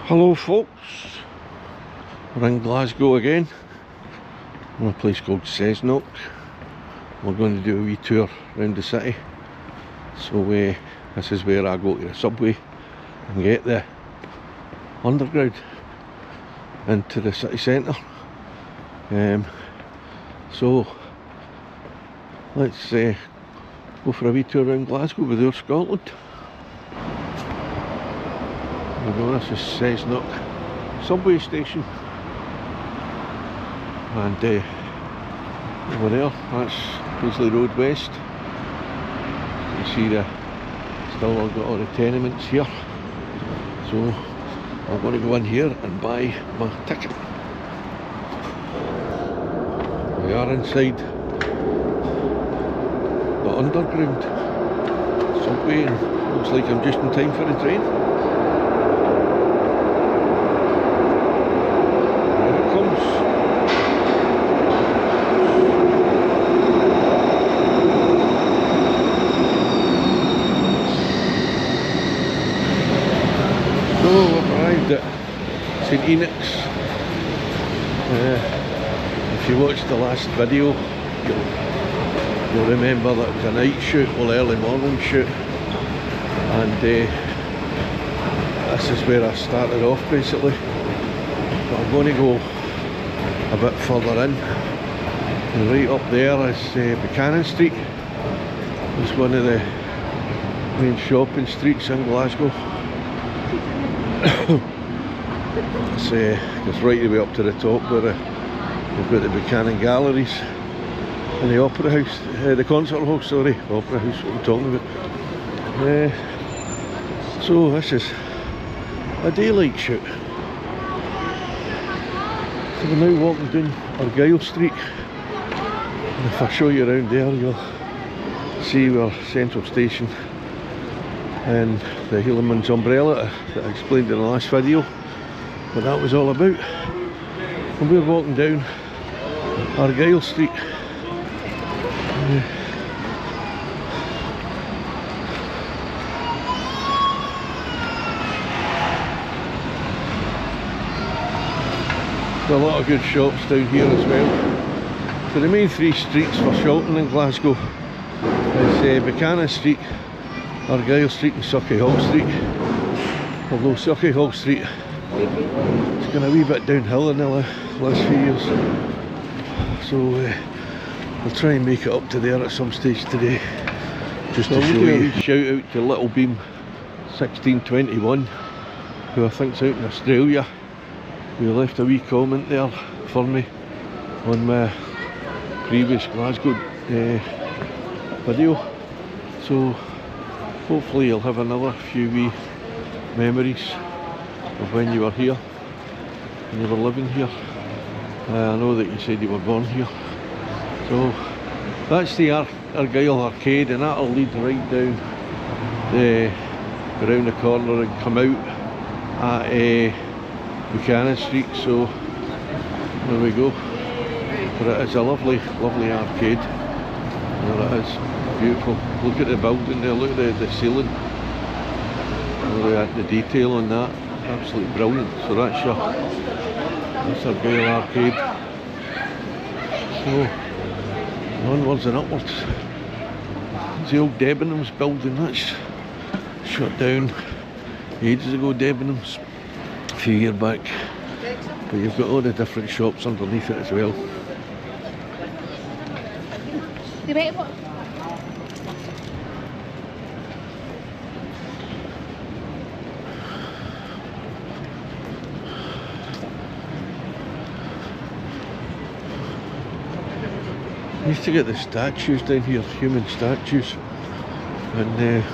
Hello folks, we're in Glasgow again, in a place called St.Mungo. We're going to do a wee tour around the city. So this is where I go to the subway and get the underground into the city centre. So let's go for a wee tour around Glasgow with our Scotland. This is St.Mungo subway station, and over there, that's Paisley Road West. You see still I've got all the tenements here, so I'm going to go in here and buy my ticket. We are inside the underground subway, and looks like I'm just in time for the train. So we've arrived at St. Enoch's. If you watched the last video, you'll remember that it was a night shoot, well, early morning shoot, and this is where I started off basically. But I'm going to go a bit further in, and right up there is Buchanan Street. It's one of the main shopping streets in Glasgow. It's right the way up to the top where we've got the Buchanan Galleries and the Opera House, the Concert Hall, sorry, Opera House, what I'm talking about. So this is a daylight shoot. So we're now walking down Argyle Street, and if I show you around there, you'll see where Central Station and the Hillman's umbrella that I explained in the last video, what that was all about. And we're walking down Argyle Street. There's a lot of good shops down here as well. So the main three streets for shopping in Glasgow is Buchanan Street, Argyle Street and Sauchiehall Street. Although Sauchiehall Street has gone a wee bit downhill in the last few years, so we'll try and make it up to there at some stage today. Just to show you. Shout out to Little Beam 1621, who I think's out in Australia, who left a wee comment there for me on my previous Glasgow video. So hopefully you'll have another few wee memories of when you were here, when you were living here. I know that you said you were born here. So that's the Argyle Arcade, and that'll lead right down around the corner and come out at Buchanan Street. So there we go. But it is a lovely, lovely arcade. There it is. Beautiful. Look at the building there, look at the ceiling, look at the detail on that, absolutely brilliant. So that's Argyle Arcade. So onwards and upwards. It's the old Debenhams building, that's shut down ages ago, Debenhams, a few years back. But you've got all the different shops underneath it as well. I used to get the statues down here, human statues, and they're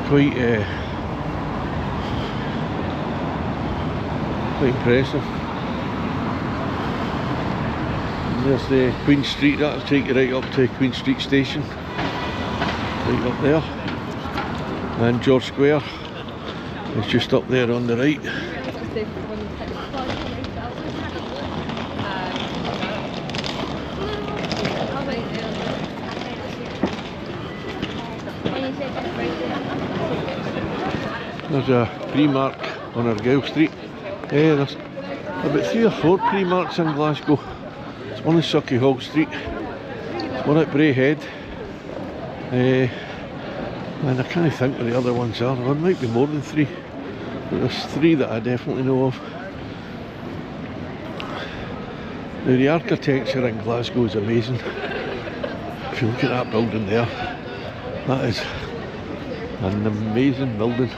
quite impressive. And there's the Queen Street, that'll take you right up to Queen Street Station, right up there, and George Square is just up there on the right. There's a Primark on Argyll Street. There's about 3 or 4 Primarks in Glasgow. There's one in Sucky Hall Street, there's one at Braehead, and I can't think where the other ones are. There might be more than 3, but there's 3 that I definitely know of. Now the architecture in Glasgow is amazing. If you look at that building there, that is an amazing building.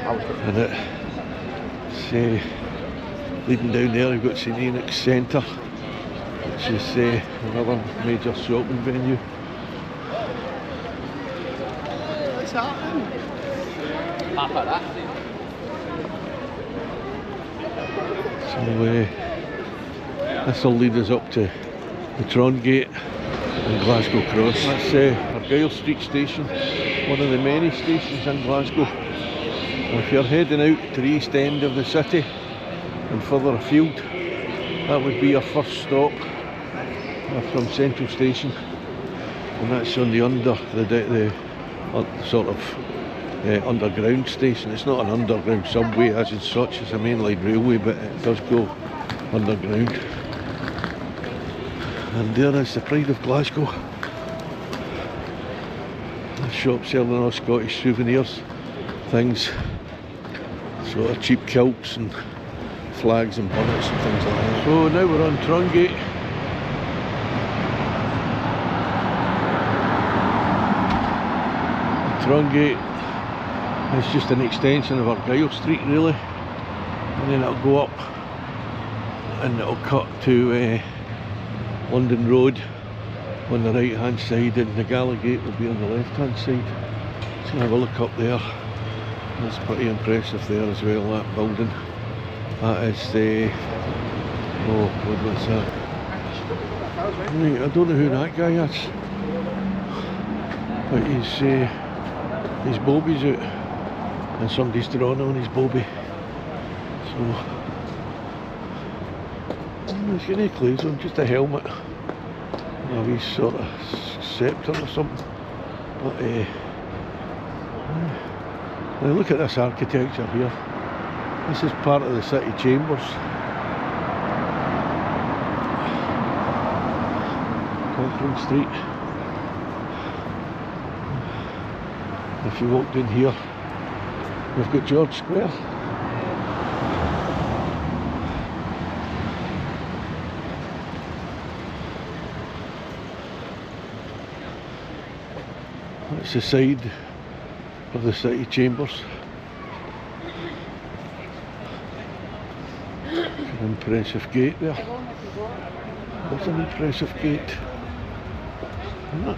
And it's leading down there, you've got St. Enoch's Centre, which is another major shopping venue. What's happening? So this will lead us up to the Tron Gate and Glasgow Cross. That's Argyll Street Station, one of the many stations in Glasgow. And if you're heading out to the east end of the city and further afield, that would be your first stop from Central Station, and that's on the sort of underground station. It's not an underground subway as in such, it's a mainline railway, but it does go underground. And there is the pride of Glasgow. A shop selling all Scottish souvenirs, things, sort of cheap kilts and flags and bonnets and things like that. So now we're on Tron Gate. Tron Gate is just an extension of Argyll Street really, and then it'll go up and it'll cut to London Road on the right hand side, and the Gala Gate will be on the left hand side. So have a look up there. That's pretty impressive there as well, that building. That is the oh God, what's that? Right, I don't know who that guy is, but his bobby's out and somebody's drawn on his bobby. So he's got no clothes on, just a helmet and a wee sort of sceptre or something. But now look at this architecture here. This is part of the city chambers. Conference Street. If you walked in here, we've got George Square. That's the side of the city chambers. An impressive gate there. That's an impressive gate, isn't it?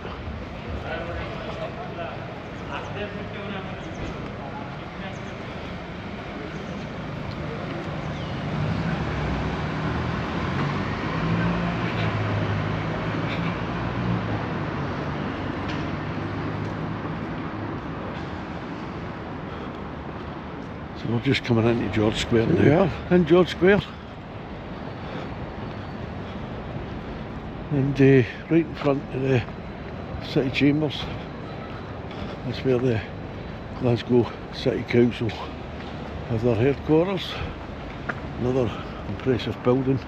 So we're just coming into George Square now. We are in George Square. And right in front of the city chambers, that's where the Glasgow City Council have their headquarters. Another impressive building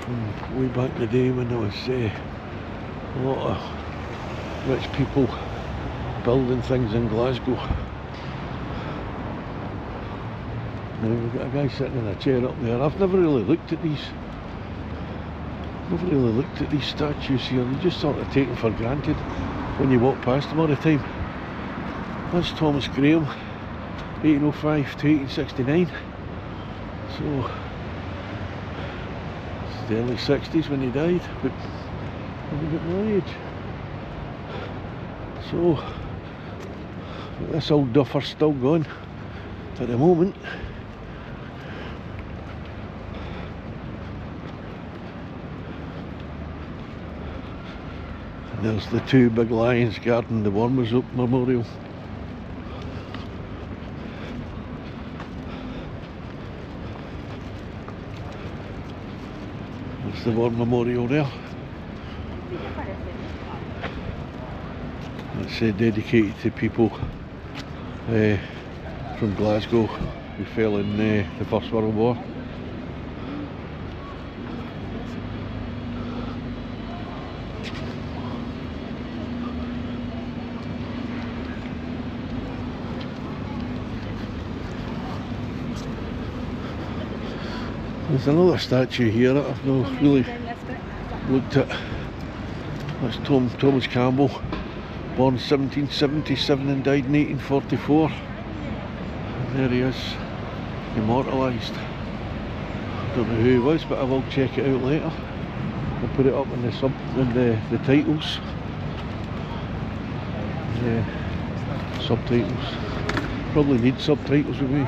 from way back in the day when there was a lot of rich people building things in Glasgow. Now we've got a guy sitting in a chair up there. I've never really looked at these. Never really looked at these statues here. You just sort of take them for granted when you walk past them all the time. That's Thomas Graham, 1805 to 1869. So it's the early 60s when he died, but maybe about my age. So this old duffer's still going at the moment. There's the two big lions guarding the Warmers Up Memorial. That's the War Memorial there. It's dedicated to people from Glasgow who fell in the First World War. There's another statue here that I've not really looked at. That's Thomas Campbell, born 1777 and died in 1844. And there he is, immortalised. I don't know who he was, but I will check it out later. I'll put it up in the titles. Yeah, subtitles. Probably need subtitles with me.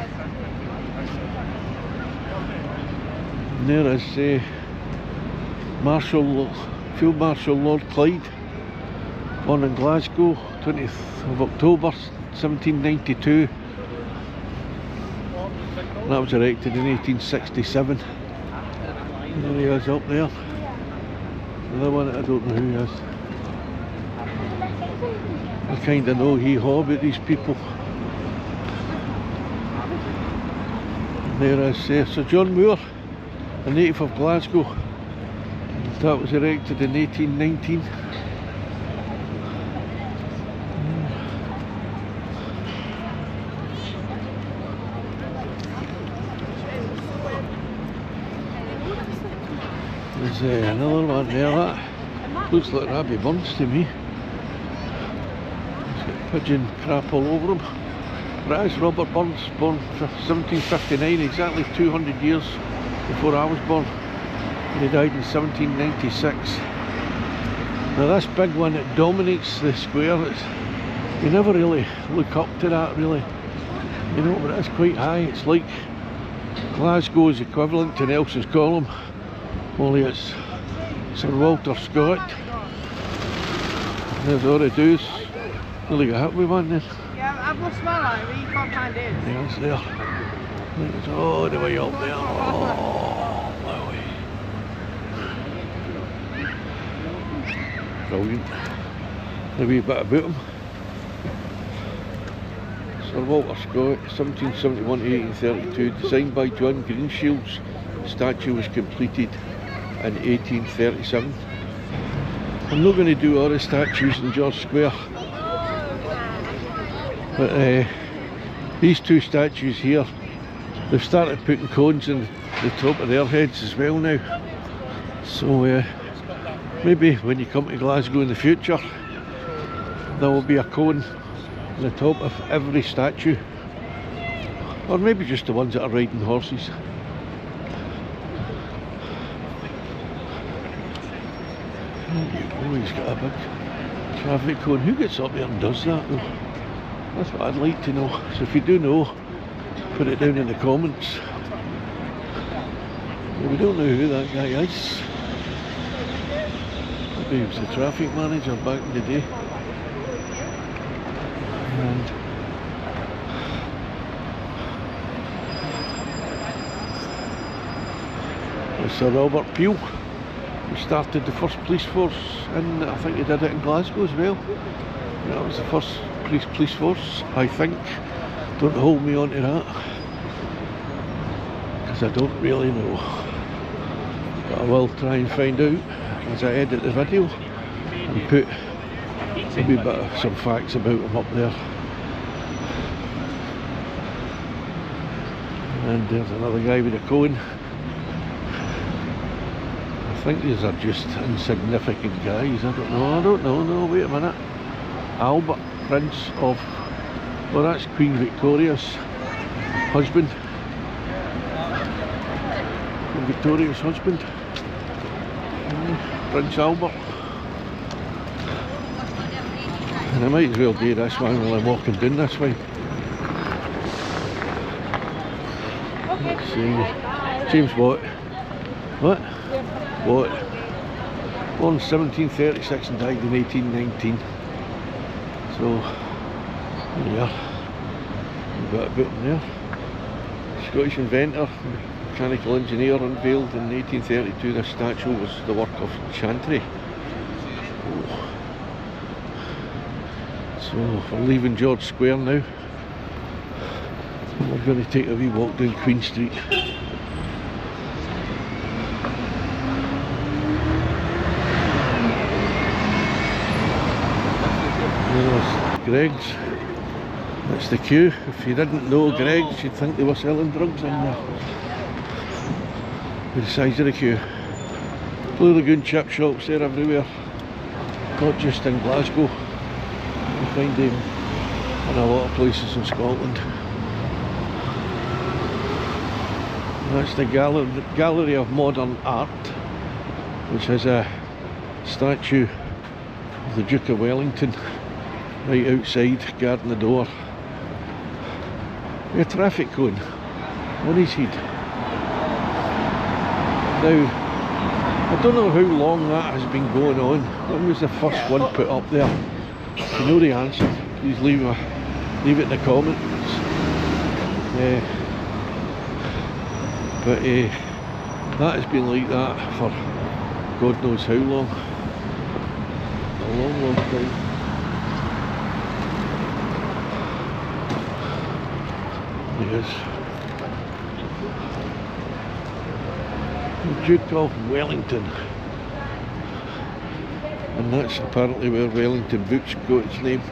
And there is Field Marshal Lord Clyde, born in Glasgow, 20th of October 1792. And that was erected in 1867. And there he is up there. Another one, I don't know who he is. I kind of know hee-haw about these people. And there is Sir John Moore, a native of Glasgow. That was erected in 1819. There's another one there, that looks like Rabbie Burns to me. He's got pigeon crap all over him. That is Robert Burns, born 1759, exactly 200 years before I was born. And he died in 1796. Now this big one that dominates the square, you never really look up to that really, you know, but it's quite high. It's like Glasgow's equivalent to Nelson's Column, only it's Sir Walter Scott. There's all the do's. Nearly got hit with one then. Yeah, I've lost my eye, but you can't find it. Yeah, it's there. It's all the way up there. Oh, my way. Brilliant. A wee bit about him. Sir Walter Scott, 1771 to 1832, designed by John Greenshields. The statue was completed in 1837. I'm not going to do all the statues in George Square, but these two statues here, they've started putting cones in the top of their heads as well now. So maybe when you come to Glasgow in the future, there will be a cone on the top of every statue, or maybe just the ones that are riding horses. Oh, he's got a big traffic cone. Who gets up there and does that though? That's what I'd like to know. So if you do know, put it down in the comments. We don't know who that guy is. Maybe he was the traffic manager back in the day. And there's Sir Robert Peel, who started the first police force, and I think he did it in Glasgow as well. That was the first police force, I think. Don't hold me on to that, because I don't really know. But I will try and find out as I edit the video and put a wee bit of some facts about him up there. And there's another guy with a cone. I think these are just insignificant guys. I don't know, no, wait a minute. Albert, Prince of, well, that's Queen Victoria's husband. Queen Victoria's husband. Prince Albert. And I might as well do this one while I'm walking down this way. Let's see. James Watt. What? Watt. Born 1736 and died in 1819. So, there you are. We've got a bit in there. Scottish inventor, mechanical engineer, unveiled in 1832. This statue was the work of Chantry. Oh. So, we're leaving George Square now. We're going to take a wee walk down Queen Street. There's Greg's. That's the queue. If you didn't know Greg's, you'd think they were selling drugs in there. With the size of the queue. Blue Lagoon chip shops there everywhere. Not just in Glasgow. You find them in a lot of places in Scotland. That's the Gallery of Modern Art, which has a statue of the Duke of Wellington right outside, guarding the door. A traffic cone on his head. Now, I don't know how long that has been going on. When was the first one put up there? If you know the answer, please leave it in the comments. But that has been like that for God knows how long. A long, long time. Yes. The Duke of Wellington. And that's apparently where Wellington Books got its name.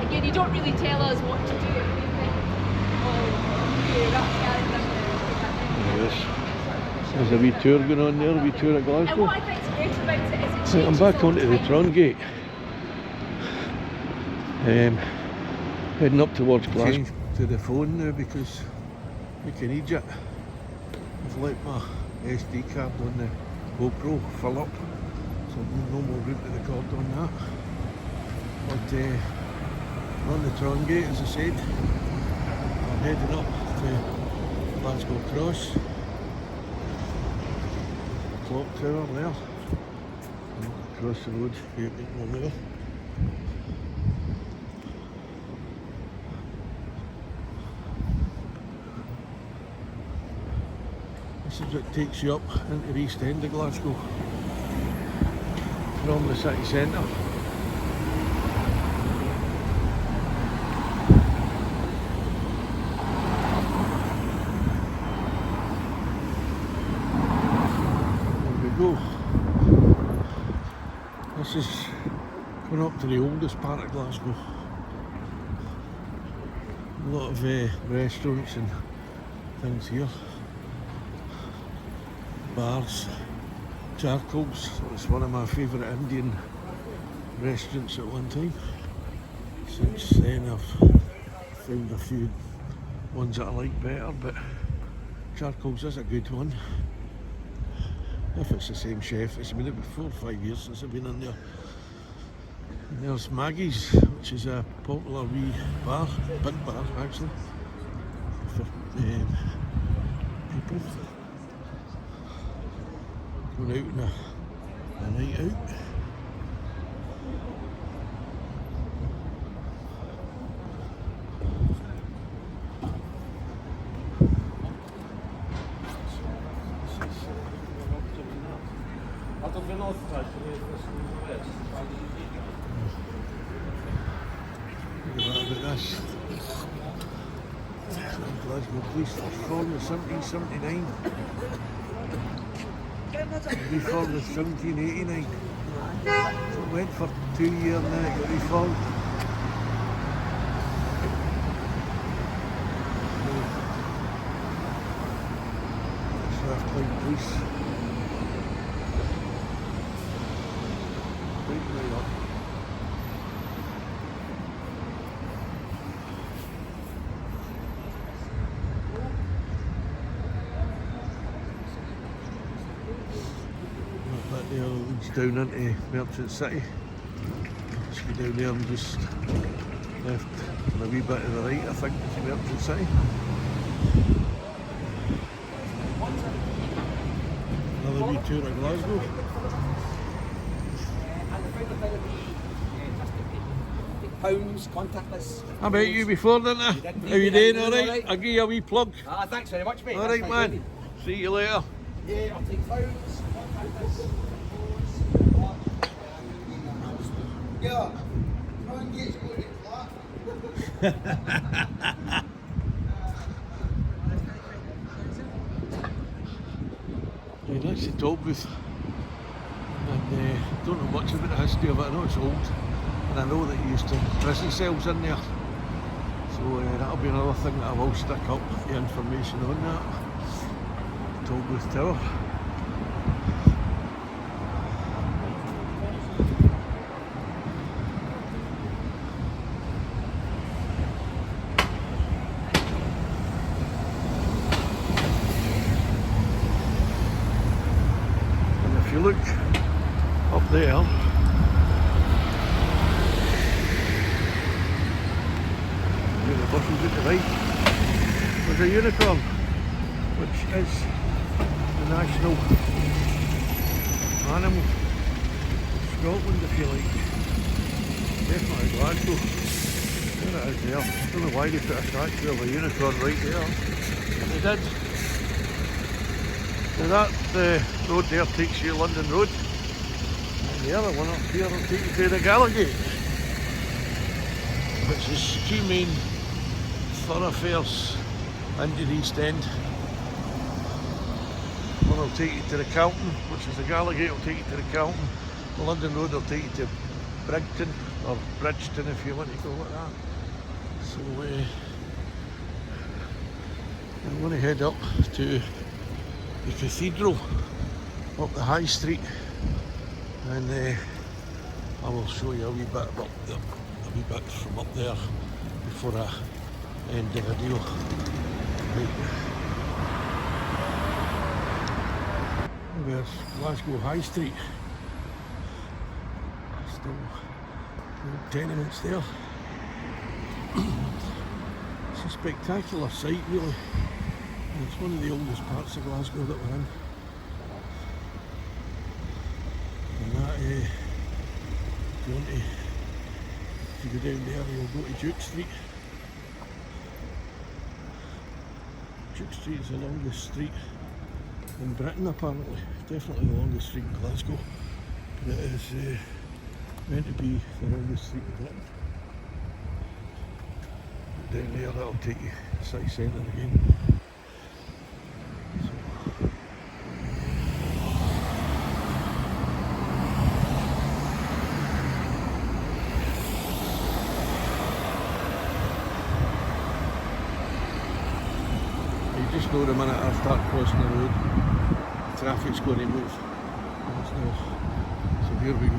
Again, you don't really tell us what to do. Yes. There's a wee tour going on there, a wee tour at Glasgow. And what I think's great about it is it Right, I'm back onto the Tron Gate. Heading up towards Glasgow. To the phone now because we can need it. I've let my SD card on the GoPro fill up, so no more room to record on that. But we're on the Tron Gate, as I said. I'm heading up to Glasgow Cross. Clock tower there. Across the road, here people there. This is what takes you up into the east end of Glasgow from the city centre. There we go. This is going up to the oldest part of Glasgow. A lot of restaurants and things here. Bars, Charcoals. It's one of my favourite Indian restaurants at one time. Since then I've found a few ones that I like better, but Charcoals is a good one. If it's the same chef, it's been about 4 or 5 years since I've been in there. And there's Maggie's, which is a popular wee bar, big bar actually, for people going out on a night out. About this. Glasgow Police was formed in 1779. Reformed in 1789. So it went for 2 years and then it got reformed. Strathclyde Police. Right up. That there leads down into Merchant City. Just go down there and just left and a wee bit to the right, I think, is Merchant City. Another wee tour of Glasgow. Pounds, contactless. I met you before, didn't I? How you doing? Alright? I'll give you a wee plug. Thanks very much, mate. Alright, man. See you later. Yeah, I'll take pounds, contactless. Yeah, try and get to the flat. Yeah, that's the toll booth. And don't know much about the history of it. I know it's old. And I know that you used to have prison cells in there. So that'll be another thing that I will stick up, the information on that. Toll booth tower. If you look up there, the buses at the right, there's a unicorn, which is the national animal of Scotland, if you like. Definitely Glasgow. There it is there. I don't know why they put a statue of a unicorn right there, but they did. Now that road there takes you London Road, and the other one up here will take you to the Gallowgate, which is two main thoroughfares into the East End. One will take you to the Calton, which is the Gallowgate will take you to the Calton. The London Road will take you to Brigton, or Bridgeton if you want to call it that. So I'm going to head up to the cathedral up the High Street, and I will show you a wee bit about a wee bit from up there before I end the video. Right. There's Glasgow High Street. Still old tenements there. It's a spectacular sight, really. It's one of the oldest parts of Glasgow that we're in. And that, if you want to go down there, you'll go to Duke Street. Duke Street is the longest street in Britain, apparently. Definitely the longest street in Glasgow. But it is meant to be the longest street in Britain. Down there, that'll take you to the city centre again. Just know the minute I start crossing the road, the traffic's going to move. So here we go.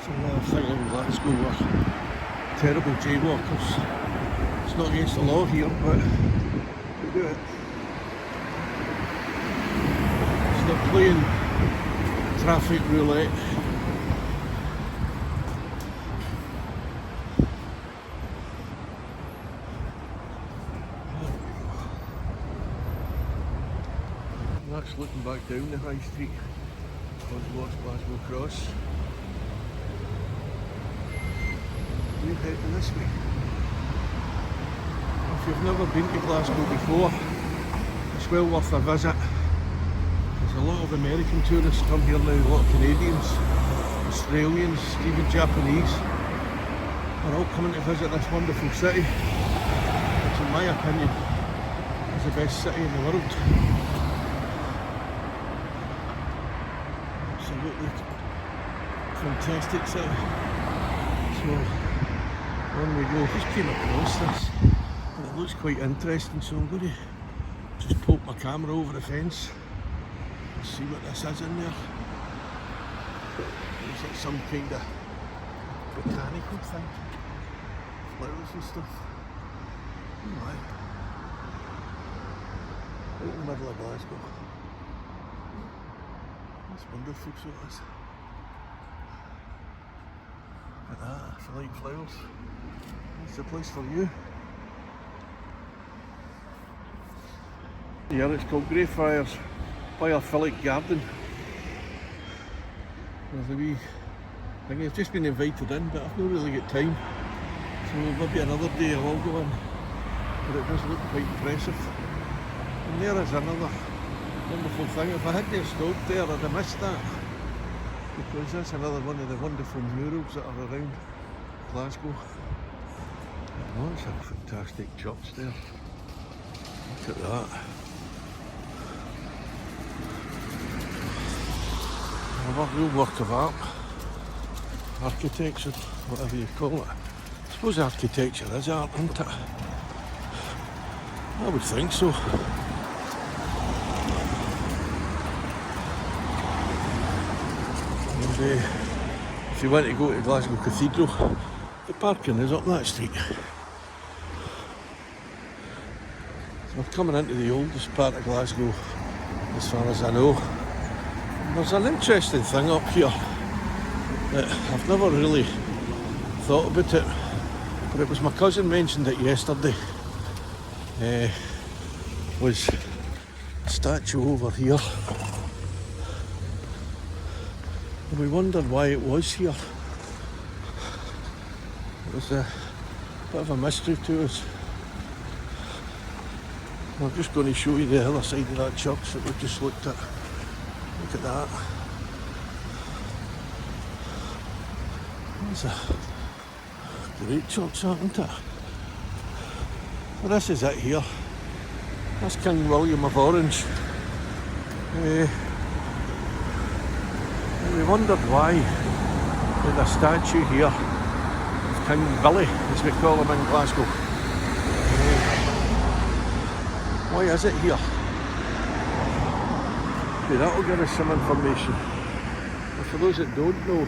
So another thing in Glasgow were terrible jaywalkers. It's not against the law here, but we do it. So they're playing traffic roulette. That's looking back down the High Street towards Glasgow Cross. We're heading this way. If you've never been to Glasgow before, it's well worth a visit. There's a lot of American tourists come here now, a lot of Canadians, Australians, even Japanese. They're all coming to visit this wonderful city, which in my opinion is the best city in the world. Absolutely fantastic city. So on we go. Just came across this and it looks quite interesting, so I'm going to just poke my camera over the fence and see what this is in there. Looks like some kind of botanical thing, flowers and stuff. Oh my. Right in the middle of Glasgow. It's wonderful, so it is. Look at that, if you like flowers, it's the place for you. Here it's called Greyfriars Biophilic Garden. There's a wee thing, I've just been invited in, but I've not really got time. So maybe another day I will go in. But it does look quite impressive. And there is another wonderful thing. If I hadn't stopped there, I'd have missed that, because that's another one of the wonderful murals that are around Glasgow. Oh, that's a fantastic chops there. Look at that. A real work of art. Architecture, whatever you call it. I suppose architecture is art, isn't it? I would think so. And if you want to go to Glasgow Cathedral, the parking is up that street. So we're coming into the oldest part of Glasgow, as far as I know. And there's an interesting thing up here that I've never really thought about it, but it was my cousin mentioned it yesterday. Was a statue over here, and we wondered why it was here. It was a bit of a mystery to us. I'm just going to show you the other side of that church that we've just looked at. Look at that. It's a great church, isn't it? Well, this is it here. That's King William of Orange. And we wondered why there's a statue here of King Billy, as we call him in Glasgow. Why is it here? Okay, that'll give us some information. And for those that don't know,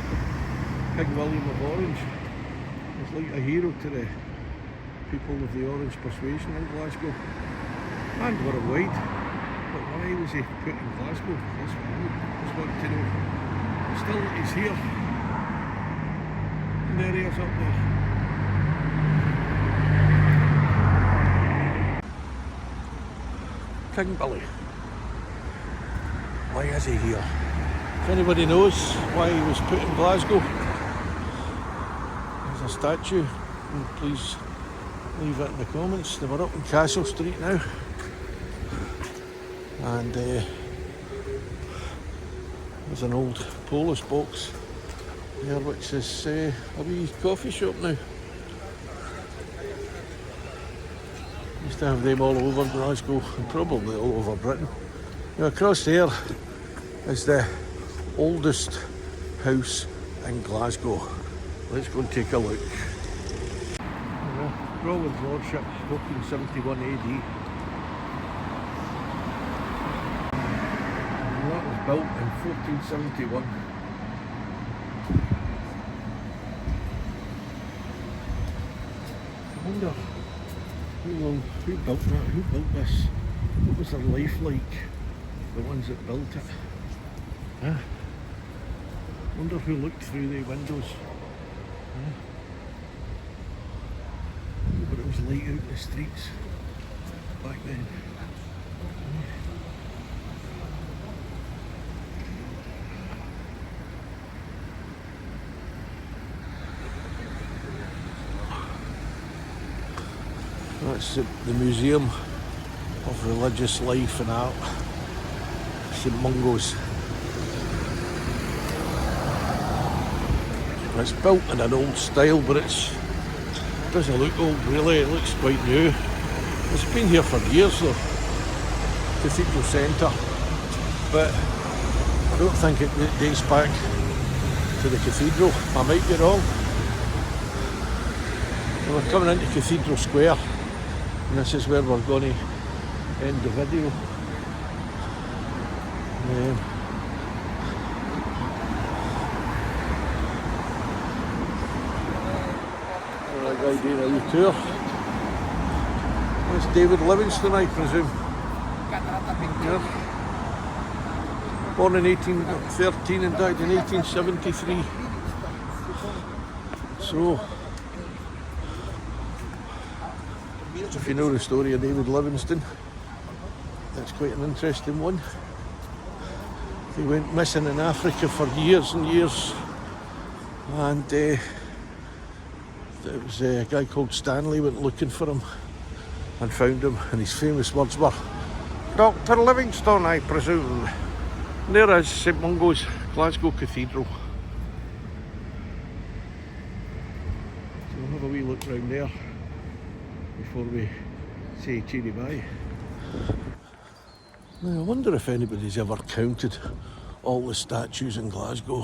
King William of Orange was like a hero to the people of the Orange persuasion in Glasgow and worldwide. But why was he put in Glasgow? That's what I just want to know. Still, he's here. And there he is up there. King Billy. Why is he here? If anybody knows why he was put in Glasgow, there's a statue, and please leave it in the comments. They were up in Castle Street now, and there's an old Polish box there which is a wee coffee shop now. Used to have them all over Glasgow and probably all over Britain. Now across there is the oldest house in Glasgow. Let's go and take a look. Provand's Lordship, 1471 AD. And that was built in 1471. I wonder who built that, who built this? What was their life like? The ones that built it. Huh? Wonder who looked through the windows. Huh? But it was light out in the streets back then. That's the Museum of Religious Life and Art, St.Mungo's. It's built in an old style, but it doesn't look old really, it looks quite new. It's been here for years though, Cathedral Centre, but I don't think it dates back to the cathedral. I might be wrong. And we're coming into Cathedral Square, and this is where we're going to end the video. A guy doing a wee tour. That's David Livingstone, I presume. Yeah. Born in 1813 and died in 1873. So, if you know the story of David Livingstone, that's quite an interesting one. He went missing in Africa for years and years, and it was a guy called Stanley went looking for him and found him, and his famous words were, "Dr. Livingstone, I presume." And there is St.Mungo's, Glasgow Cathedral. So we'll have a wee look round there. before we say cheery bye. Now I wonder if anybody's ever counted all the statues in Glasgow,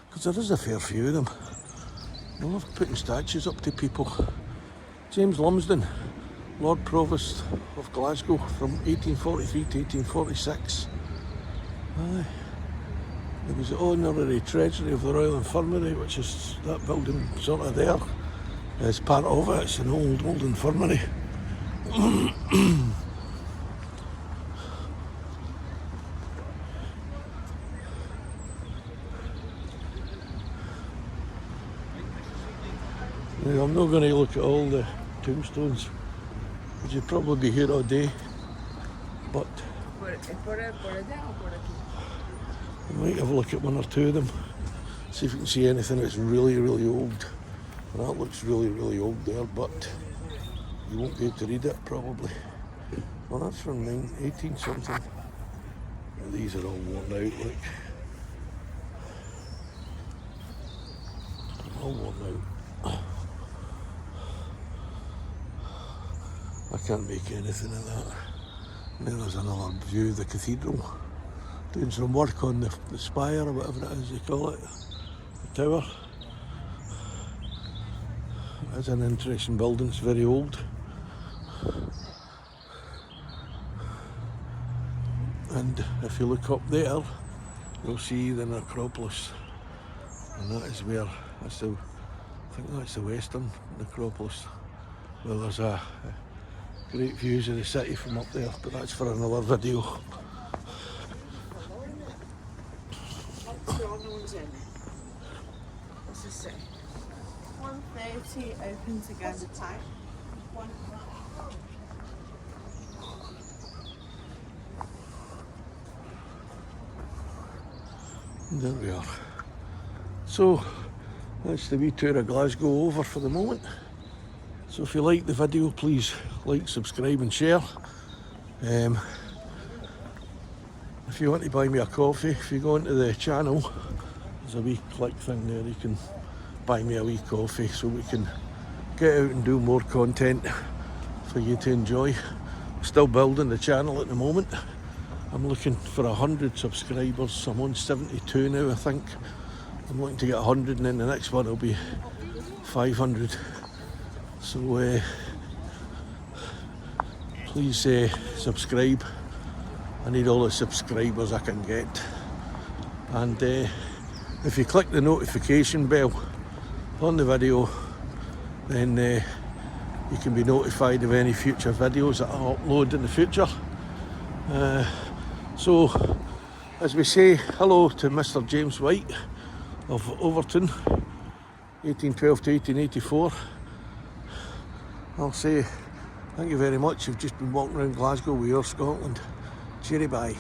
because there is a fair few of them. I love putting statues up to people. James Lumsden, Lord Provost of Glasgow from 1843 to 1846. Aye. He was the honorary treasury of the Royal Infirmary, which is that building sort of there. As part of it, it's an old infirmary. Now, I'm not going to look at all the tombstones, because you'd probably be here all day, but I might have a look at one or two of them, see if we can see anything that's really, really old. That looks really, really old there, but you won't be able to read it probably. Well, that's from 18 something. These are all worn out, look. All worn out. I can't make anything of that. And then there's another view of the cathedral. Doing some work on the spire or whatever it is they call it. The tower. It's an interesting building, it's very old. And if you look up there, you'll see the necropolis. And that is where, I think that's the western necropolis. Well, there's a great views of the city from up there, but that's for another video. What's this say? 1:30 open to gather time. 1 o'clock. There we are. So that's the wee tour of Glasgow over for the moment. So if you like the video, please like, subscribe and share. If you want to buy me a coffee, if you go into the channel, there's a wee click thing there, you can buy me a wee coffee so we can get out and do more content for you to enjoy. Still building the channel at the moment. I'm looking for 100 subscribers. I'm on 72 now, I think. I'm looking to get 100 and then the next one will be 500. So please subscribe. I need all the subscribers I can get. And if you click the notification bell on the video, then you can be notified of any future videos that I upload in the future. So, as we say, hello to Mr. James White of Overton, 1812 to 1884. I'll say thank you very much. You've just been walking around Glasgow with your Scotland. Cheery bye.